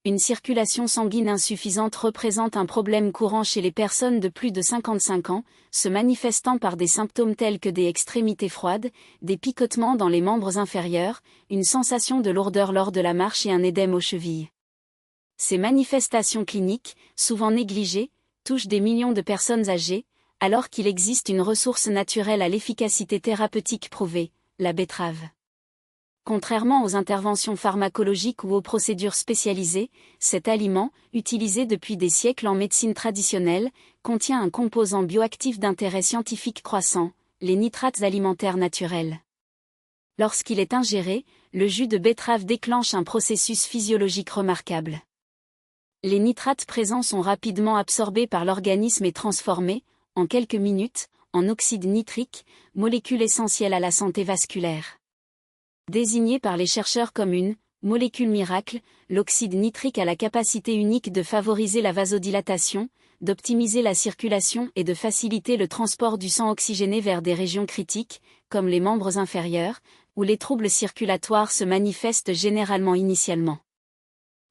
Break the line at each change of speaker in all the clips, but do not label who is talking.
Une circulation sanguine insuffisante représente un problème courant chez les personnes de plus de 55 ans, se manifestant par des symptômes tels que des extrémités froides, des picotements dans les membres inférieurs, une sensation de lourdeur lors de la marche et un édème aux chevilles. Ces manifestations cliniques, souvent négligées, touchent des millions de personnes âgées, alors qu'il existe une ressource naturelle à l'efficacité thérapeutique prouvée, la betterave. Contrairement aux interventions pharmacologiques ou aux procédures spécialisées, cet aliment, utilisé depuis des siècles en médecine traditionnelle, contient un composant bioactif d'intérêt scientifique croissant, les nitrates alimentaires naturels. Lorsqu'il est ingéré, le jus de betterave déclenche un processus physiologique remarquable. Les nitrates présents sont rapidement absorbés par l'organisme et transformés, en quelques minutes, en oxyde nitrique, molécule essentielle à la santé vasculaire. Désigné par les chercheurs comme une molécule miracle, l'oxyde nitrique a la capacité unique de favoriser la vasodilatation, d'optimiser la circulation et de faciliter le transport du sang oxygéné vers des régions critiques, comme les membres inférieurs, où les troubles circulatoires se manifestent généralement initialement.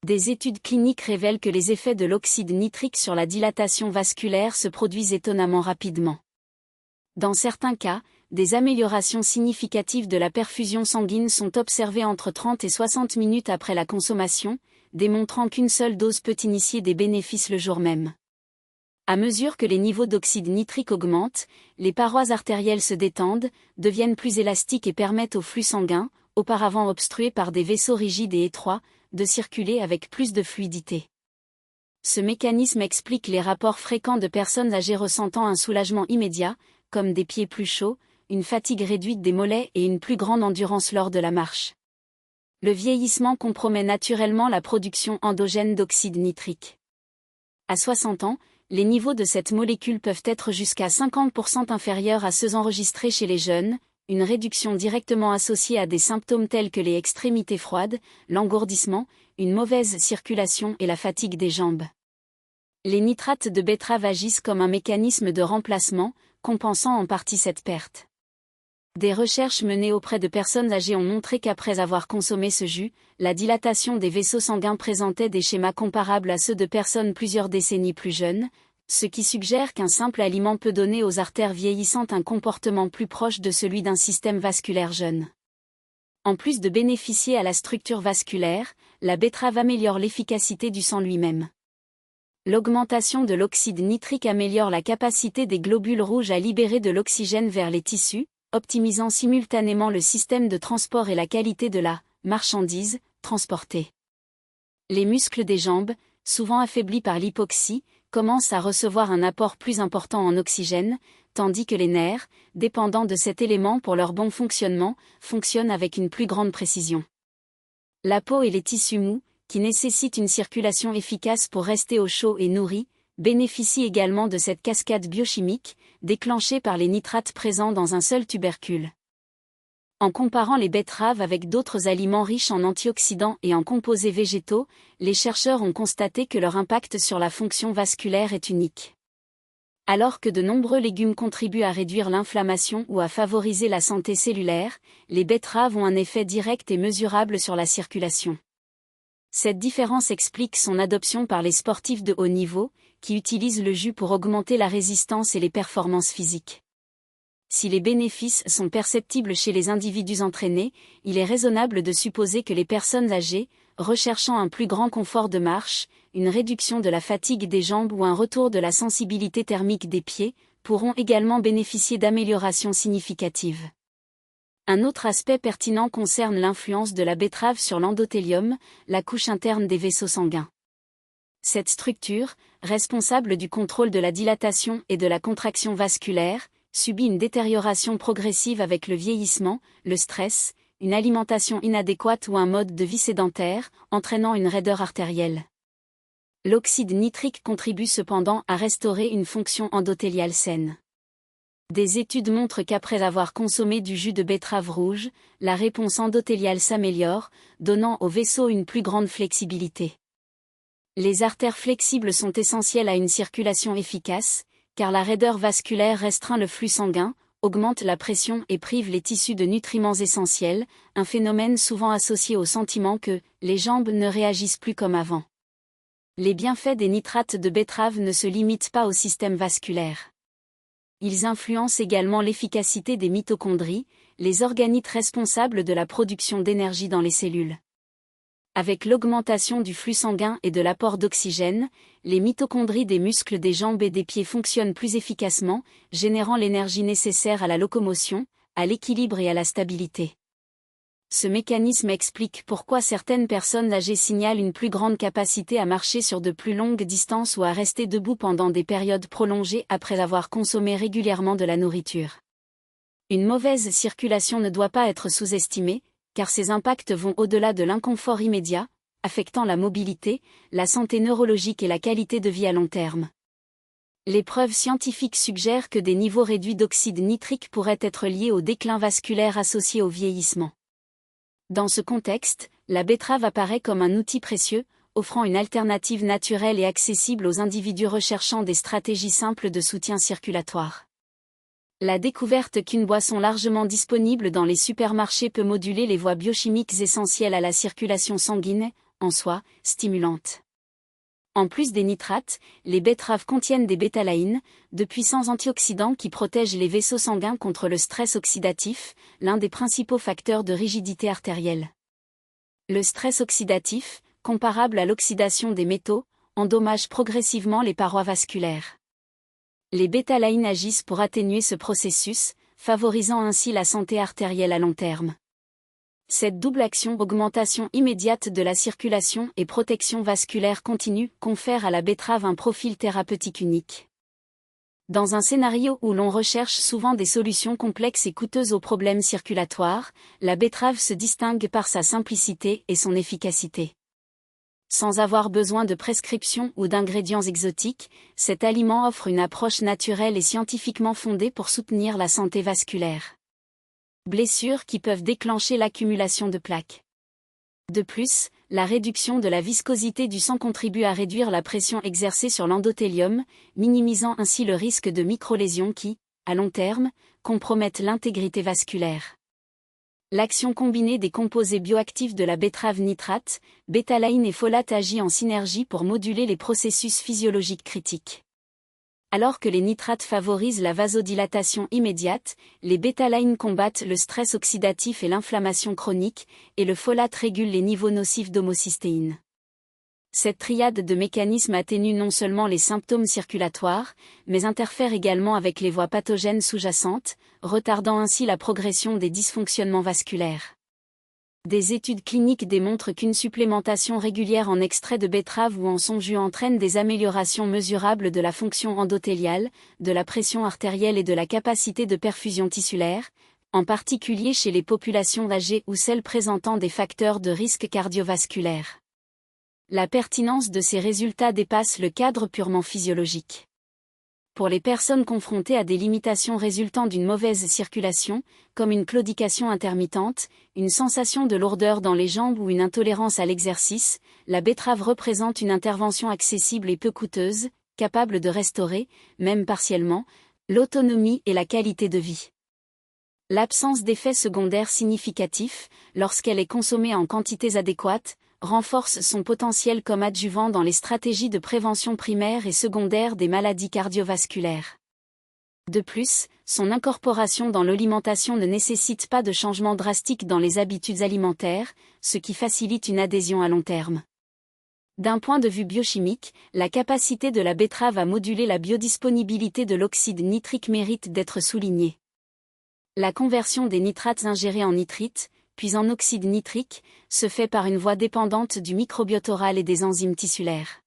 Des études cliniques révèlent que les effets de l'oxyde nitrique sur la dilatation vasculaire se produisent étonnamment rapidement. Dans certains cas, des améliorations significatives de la perfusion sanguine sont observées entre 30 et 60 minutes après la consommation, démontrant qu'une seule dose peut initier des bénéfices le jour même. À mesure que les niveaux d'oxyde nitrique augmentent, les parois artérielles se détendent, deviennent plus élastiques et permettent au flux sanguin, auparavant obstrué par des vaisseaux rigides et étroits, de circuler avec plus de fluidité. Ce mécanisme explique les rapports fréquents de personnes âgées ressentant un soulagement immédiat, comme des pieds plus chauds, une fatigue réduite des mollets et une plus grande endurance lors de la marche. Le vieillissement compromet naturellement la production endogène d'oxyde nitrique. À 60 ans, les niveaux de cette molécule peuvent être jusqu'à 50% inférieurs à ceux enregistrés chez les jeunes, une réduction directement associée à des symptômes tels que les extrémités froides, l'engourdissement, une mauvaise circulation et la fatigue des jambes. Les nitrates de betterave agissent comme un mécanisme de remplacement, compensant en partie cette perte. Des recherches menées auprès de personnes âgées ont montré qu'après avoir consommé ce jus, la dilatation des vaisseaux sanguins présentait des schémas comparables à ceux de personnes plusieurs décennies plus jeunes, ce qui suggère qu'un simple aliment peut donner aux artères vieillissantes un comportement plus proche de celui d'un système vasculaire jeune. En plus de bénéficier à la structure vasculaire, la betterave améliore l'efficacité du sang lui-même. L'augmentation de l'oxyde nitrique améliore la capacité des globules rouges à libérer de l'oxygène vers les tissus, optimisant simultanément le système de transport et la qualité de la marchandise transportée. Les muscles des jambes, souvent affaiblis par l'hypoxie, commencent à recevoir un apport plus important en oxygène, tandis que les nerfs, dépendants de cet élément pour leur bon fonctionnement, fonctionnent avec une plus grande précision. La peau et les tissus mous, qui nécessitent une circulation efficace pour rester au chaud et nourris, bénéficient également de cette cascade biochimique, déclenchée par les nitrates présents dans un seul tubercule. En comparant les betteraves avec d'autres aliments riches en antioxydants et en composés végétaux, les chercheurs ont constaté que leur impact sur la fonction vasculaire est unique. Alors que de nombreux légumes contribuent à réduire l'inflammation ou à favoriser la santé cellulaire, les betteraves ont un effet direct et mesurable sur la circulation. Cette différence explique son adoption par les sportifs de haut niveau, qui utilisent le jus pour augmenter la résistance et les performances physiques. Si les bénéfices sont perceptibles chez les individus entraînés, il est raisonnable de supposer que les personnes âgées, recherchant un plus grand confort de marche, une réduction de la fatigue des jambes ou un retour de la sensibilité thermique des pieds, pourront également bénéficier d'améliorations significatives. Un autre aspect pertinent concerne l'influence de la betterave sur l'endothélium, la couche interne des vaisseaux sanguins. Cette structure, responsable du contrôle de la dilatation et de la contraction vasculaire, subit une détérioration progressive avec le vieillissement, le stress, une alimentation inadéquate ou un mode de vie sédentaire, entraînant une raideur artérielle. L'oxyde nitrique contribue cependant à restaurer une fonction endothéliale saine. Des études montrent qu'après avoir consommé du jus de betterave rouge, la réponse endothéliale s'améliore, donnant aux vaisseaux une plus grande flexibilité. Les artères flexibles sont essentielles à une circulation efficace, car la raideur vasculaire restreint le flux sanguin, augmente la pression et prive les tissus de nutriments essentiels, un phénomène souvent associé au sentiment que les jambes ne réagissent plus comme avant. Les bienfaits des nitrates de betterave ne se limitent pas au système vasculaire. Ils influencent également l'efficacité des mitochondries, les organites responsables de la production d'énergie dans les cellules. Avec l'augmentation du flux sanguin et de l'apport d'oxygène, les mitochondries des muscles des jambes et des pieds fonctionnent plus efficacement, générant l'énergie nécessaire à la locomotion, à l'équilibre et à la stabilité. Ce mécanisme explique pourquoi certaines personnes âgées signalent une plus grande capacité à marcher sur de plus longues distances ou à rester debout pendant des périodes prolongées après avoir consommé régulièrement de la nourriture. Une mauvaise circulation ne doit pas être sous-estimée, car ses impacts vont au-delà de l'inconfort immédiat, affectant la mobilité, la santé neurologique et la qualité de vie à long terme. Les preuves scientifiques suggèrent que des niveaux réduits d'oxyde nitrique pourraient être liés au déclin vasculaire associé au vieillissement. Dans ce contexte, la betterave apparaît comme un outil précieux, offrant une alternative naturelle et accessible aux individus recherchant des stratégies simples de soutien circulatoire. La découverte qu'une boisson largement disponible dans les supermarchés peut moduler les voies biochimiques essentielles à la circulation sanguine, en soi, stimulante. En plus des nitrates, les betteraves contiennent des bétalaïnes, de puissants antioxydants qui protègent les vaisseaux sanguins contre le stress oxydatif, l'un des principaux facteurs de rigidité artérielle. Le stress oxydatif, comparable à l'oxydation des métaux, endommage progressivement les parois vasculaires. Les bétalaïnes agissent pour atténuer ce processus, favorisant ainsi la santé artérielle à long terme. Cette double action, augmentation immédiate de la circulation et protection vasculaire continue, confère à la betterave un profil thérapeutique unique. Dans un scénario où l'on recherche souvent des solutions complexes et coûteuses aux problèmes circulatoires, la betterave se distingue par sa simplicité et son efficacité. Sans avoir besoin de prescriptions ou d'ingrédients exotiques, cet aliment offre une approche naturelle et scientifiquement fondée pour soutenir la santé vasculaire. Blessures qui peuvent déclencher l'accumulation de plaques. De plus, la réduction de la viscosité du sang contribue à réduire la pression exercée sur l'endothélium, minimisant ainsi le risque de microlésions qui, à long terme, compromettent l'intégrité vasculaire. L'action combinée des composés bioactifs de la betterave nitrate, bétalaïne et folate agit en synergie pour moduler les processus physiologiques critiques. Alors que les nitrates favorisent la vasodilatation immédiate, les bétalaïnes combattent le stress oxydatif et l'inflammation chronique, et le folate régule les niveaux nocifs d'homocystéine. Cette triade de mécanismes atténue non seulement les symptômes circulatoires, mais interfère également avec les voies pathogènes sous-jacentes, retardant ainsi la progression des dysfonctionnements vasculaires. Des études cliniques démontrent qu'une supplémentation régulière en extrait de betterave ou en son jus entraîne des améliorations mesurables de la fonction endothéliale, de la pression artérielle et de la capacité de perfusion tissulaire, en particulier chez les populations âgées ou celles présentant des facteurs de risque cardiovasculaire. La pertinence de ces résultats dépasse le cadre purement physiologique. Pour les personnes confrontées à des limitations résultant d'une mauvaise circulation, comme une claudication intermittente, une sensation de lourdeur dans les jambes ou une intolérance à l'exercice, la betterave représente une intervention accessible et peu coûteuse, capable de restaurer, même partiellement, l'autonomie et la qualité de vie. L'absence d'effets secondaires significatifs, lorsqu'elle est consommée en quantités adéquates, renforce son potentiel comme adjuvant dans les stratégies de prévention primaire et secondaire des maladies cardiovasculaires. De plus, son incorporation dans l'alimentation ne nécessite pas de changement drastique dans les habitudes alimentaires, ce qui facilite une adhésion à long terme. D'un point de vue biochimique, la capacité de la betterave à moduler la biodisponibilité de l'oxyde nitrique mérite d'être soulignée. La conversion des nitrates ingérés en nitrite, puis en oxyde nitrique, se fait par une voie dépendante du microbiote oral et des enzymes tissulaires.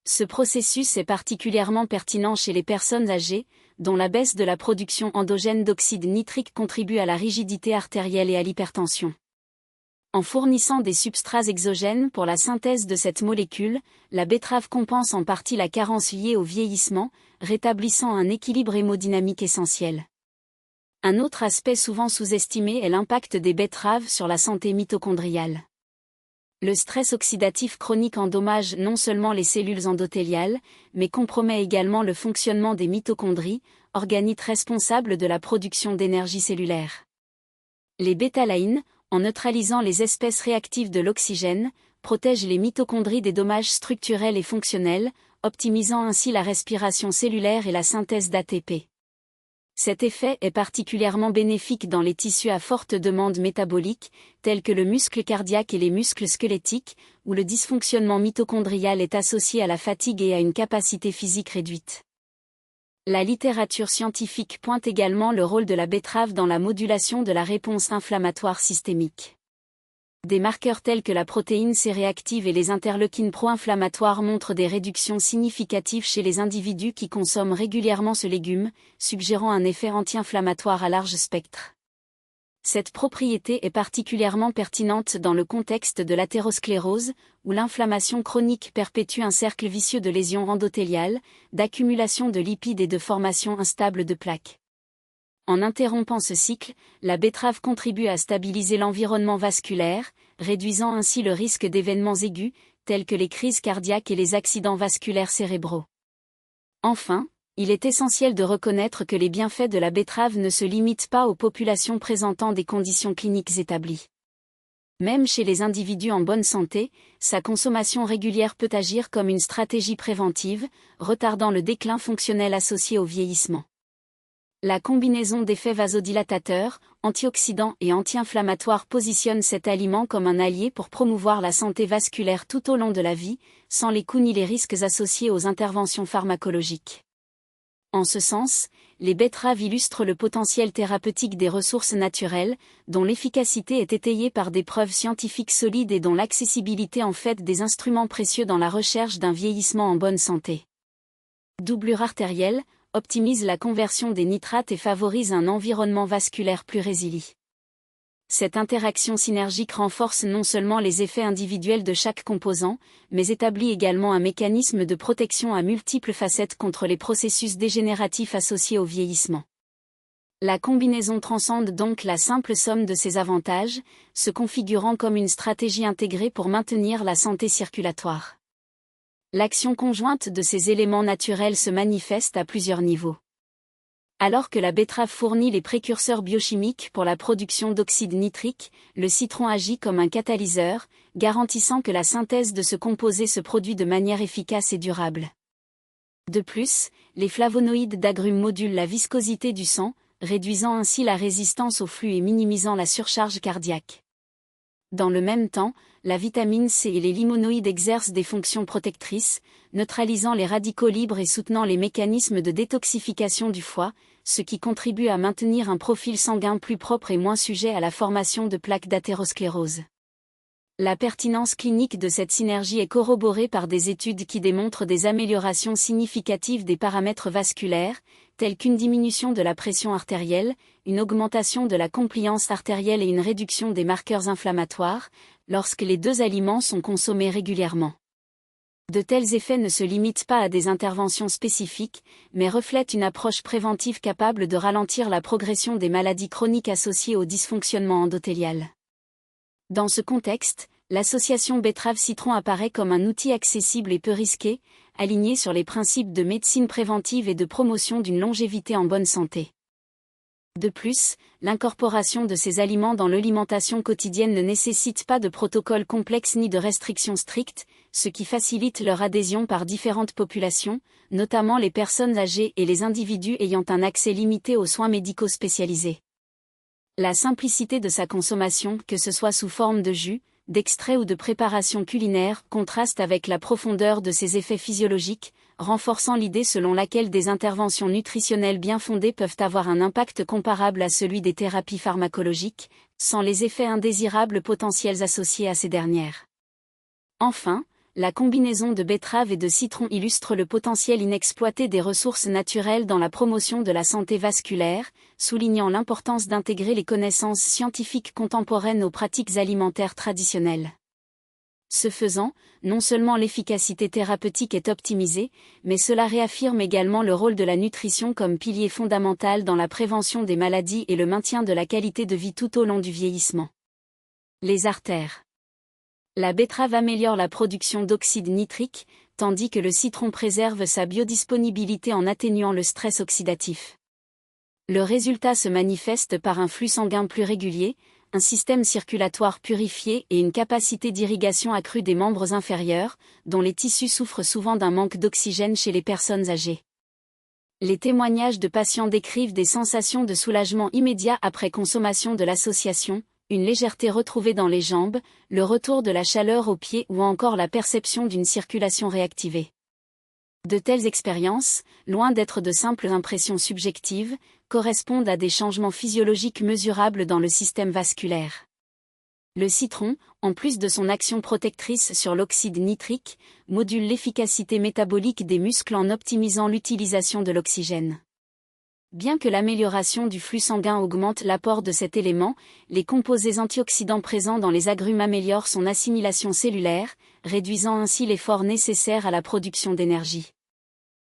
Ce processus est particulièrement pertinent chez les personnes âgées, dont la baisse de la production endogène d'oxyde nitrique contribue à la rigidité artérielle et à l'hypertension. En fournissant des substrats exogènes pour la synthèse de cette molécule, la betterave compense en partie la carence liée au vieillissement, rétablissant un équilibre hémodynamique essentiel. Un autre aspect souvent sous-estimé est l'impact des betteraves sur la santé mitochondriale. Le stress oxydatif chronique endommage non seulement les cellules endothéliales, mais compromet également le fonctionnement des mitochondries, organites responsables de la production d'énergie cellulaire. Les bétalaïnes, en neutralisant les espèces réactives de l'oxygène, protège les mitochondries des dommages structurels et fonctionnels, optimisant ainsi la respiration cellulaire et la synthèse d'ATP. Cet effet est particulièrement bénéfique dans les tissus à forte demande métabolique, tels que le muscle cardiaque et les muscles squelettiques, où le dysfonctionnement mitochondrial est associé à la fatigue et à une capacité physique réduite. La littérature scientifique pointe également le rôle de la betterave dans la modulation de la réponse inflammatoire systémique. Des marqueurs tels que la protéine C-réactive et les interleukines pro-inflammatoires montrent des réductions significatives chez les individus qui consomment régulièrement ce légume, suggérant un effet anti-inflammatoire à large spectre. Cette propriété est particulièrement pertinente dans le contexte de l'athérosclérose, où l'inflammation chronique perpétue un cercle vicieux de lésions endothéliales, d'accumulation de lipides et de formation instable de plaques. En interrompant ce cycle, la betterave contribue à stabiliser l'environnement vasculaire, réduisant ainsi le risque d'événements aigus, tels que les crises cardiaques et les accidents vasculaires cérébraux. Enfin, il est essentiel de reconnaître que les bienfaits de la betterave ne se limitent pas aux populations présentant des conditions cliniques établies. Même chez les individus en bonne santé, sa consommation régulière peut agir comme une stratégie préventive, retardant le déclin fonctionnel associé au vieillissement. La combinaison d'effets vasodilatateurs, antioxydants et anti-inflammatoires positionne cet aliment comme un allié pour promouvoir la santé vasculaire tout au long de la vie, sans les coûts ni les risques associés aux interventions pharmacologiques. En ce sens, les betteraves illustrent le potentiel thérapeutique des ressources naturelles, dont l'efficacité est étayée par des preuves scientifiques solides et dont l'accessibilité en fait des instruments précieux dans la recherche d'un vieillissement en bonne santé. Doublure artérielle, optimise la conversion des nitrates et favorise un environnement vasculaire plus résilient. Cette interaction synergique renforce non seulement les effets individuels de chaque composant, mais établit également un mécanisme de protection à multiples facettes contre les processus dégénératifs associés au vieillissement. La combinaison transcende donc la simple somme de ces avantages, se configurant comme une stratégie intégrée pour maintenir la santé circulatoire. L'action conjointe de ces éléments naturels se manifeste à plusieurs niveaux. Alors que la betterave fournit les précurseurs biochimiques pour la production d'oxyde nitrique, le citron agit comme un catalyseur, garantissant que la synthèse de ce composé se produit de manière efficace et durable. De plus, les flavonoïdes d'agrumes modulent la viscosité du sang, réduisant ainsi la résistance au flux et minimisant la surcharge cardiaque. Dans le même temps, la vitamine C et les limonoïdes exercent des fonctions protectrices, neutralisant les radicaux libres et soutenant les mécanismes de détoxification du foie, ce qui contribue à maintenir un profil sanguin plus propre et moins sujet à la formation de plaques d'athérosclérose. La pertinence clinique de cette synergie est corroborée par des études qui démontrent des améliorations significatives des paramètres vasculaires, tels qu'une diminution de la pression artérielle, une augmentation de la compliance artérielle et une réduction des marqueurs inflammatoires, lorsque les deux aliments sont consommés régulièrement. De tels effets ne se limitent pas à des interventions spécifiques, mais reflètent une approche préventive capable de ralentir la progression des maladies chroniques associées au dysfonctionnement endothélial. Dans ce contexte, l'association betterave-citron apparaît comme un outil accessible et peu risqué, aligné sur les principes de médecine préventive et de promotion d'une longévité en bonne santé. De plus, l'incorporation de ces aliments dans l'alimentation quotidienne ne nécessite pas de protocole complexe ni de restrictions strictes, ce qui facilite leur adhésion par différentes populations, notamment les personnes âgées et les individus ayant un accès limité aux soins médicaux spécialisés. La simplicité de sa consommation, que ce soit sous forme de jus, d'extrait ou de préparation culinaire, contraste avec la profondeur de ses effets physiologiques, renforçant l'idée selon laquelle des interventions nutritionnelles bien fondées peuvent avoir un impact comparable à celui des thérapies pharmacologiques, sans les effets indésirables potentiels associés à ces dernières. Enfin, la combinaison de betterave et de citron illustre le potentiel inexploité des ressources naturelles dans la promotion de la santé vasculaire, soulignant l'importance d'intégrer les connaissances scientifiques contemporaines aux pratiques alimentaires traditionnelles. Ce faisant, non seulement l'efficacité thérapeutique est optimisée, mais cela réaffirme également le rôle de la nutrition comme pilier fondamental dans la prévention des maladies et le maintien de la qualité de vie tout au long du vieillissement. Les artères. La betterave améliore la production d'oxyde nitrique, tandis que le citron préserve sa biodisponibilité en atténuant le stress oxydatif. Le résultat se manifeste par un flux sanguin plus régulier, un système circulatoire purifié et une capacité d'irrigation accrue des membres inférieurs, dont les tissus souffrent souvent d'un manque d'oxygène chez les personnes âgées. Les témoignages de patients décrivent des sensations de soulagement immédiat après consommation de l'association, une légèreté retrouvée dans les jambes, le retour de la chaleur aux pieds ou encore la perception d'une circulation réactivée. De telles expériences, loin d'être de simples impressions subjectives, correspondent à des changements physiologiques mesurables dans le système vasculaire. Le citron, en plus de son action protectrice sur l'oxyde nitrique, module l'efficacité métabolique des muscles en optimisant l'utilisation de l'oxygène. Bien que l'amélioration du flux sanguin augmente l'apport de cet élément, les composés antioxydants présents dans les agrumes améliorent son assimilation cellulaire, réduisant ainsi l'effort nécessaire à la production d'énergie.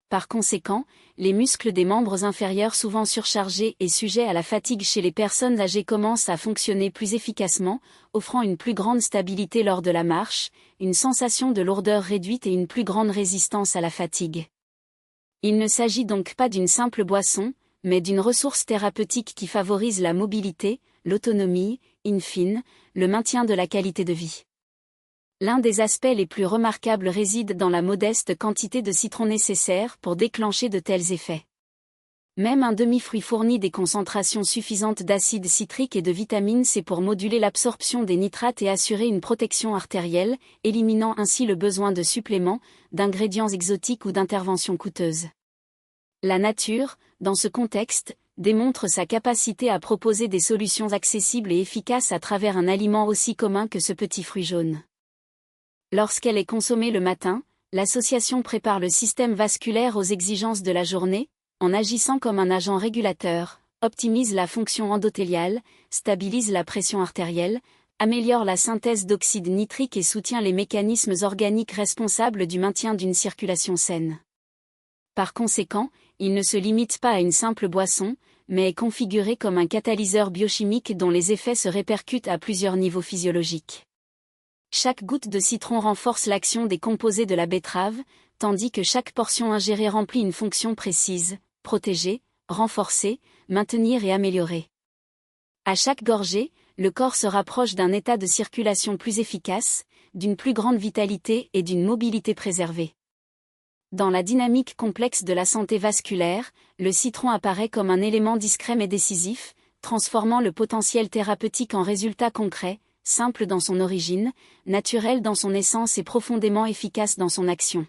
Par conséquent, les muscles des membres inférieurs souvent surchargés et sujets à la fatigue chez les personnes âgées commencent à fonctionner plus efficacement, offrant une plus grande stabilité lors de la marche, une sensation de lourdeur réduite et une plus grande résistance à la fatigue. Il ne s'agit donc pas d'une simple boisson, mais d'une ressource thérapeutique qui favorise la mobilité, l'autonomie, in fine, le maintien de la qualité de vie. L'un des aspects les plus remarquables réside dans la modeste quantité de citron nécessaire pour déclencher de tels effets. Même un demi-fruit fournit des concentrations suffisantes d'acide citrique et de vitamine C pour moduler l'absorption des nitrates et assurer une protection artérielle, éliminant ainsi le besoin de suppléments, d'ingrédients exotiques ou d'interventions coûteuses. La nature, dans ce contexte, démontre sa capacité à proposer des solutions accessibles et efficaces à travers un aliment aussi commun que ce petit fruit jaune. Lorsqu'elle est consommée le matin, l'association prépare le système vasculaire aux exigences de la journée, en agissant comme un agent régulateur, optimise la fonction endothéliale, stabilise la pression artérielle, améliore la synthèse d'oxyde nitrique et soutient les mécanismes organiques responsables du maintien d'une circulation saine. Par conséquent, il ne se limite pas à une simple boisson, mais est configuré comme un catalyseur biochimique dont les effets se répercutent à plusieurs niveaux physiologiques. Chaque goutte de citron renforce l'action des composés de la betterave, tandis que chaque portion ingérée remplit une fonction précise, protéger, renforcer, maintenir et améliorer. À chaque gorgée, le corps se rapproche d'un état de circulation plus efficace, d'une plus grande vitalité et d'une mobilité préservée. Dans la dynamique complexe de la santé vasculaire, le citron apparaît comme un élément discret mais décisif, transformant le potentiel thérapeutique en résultat concret, simple dans son origine, naturel dans son essence et profondément efficace dans son action.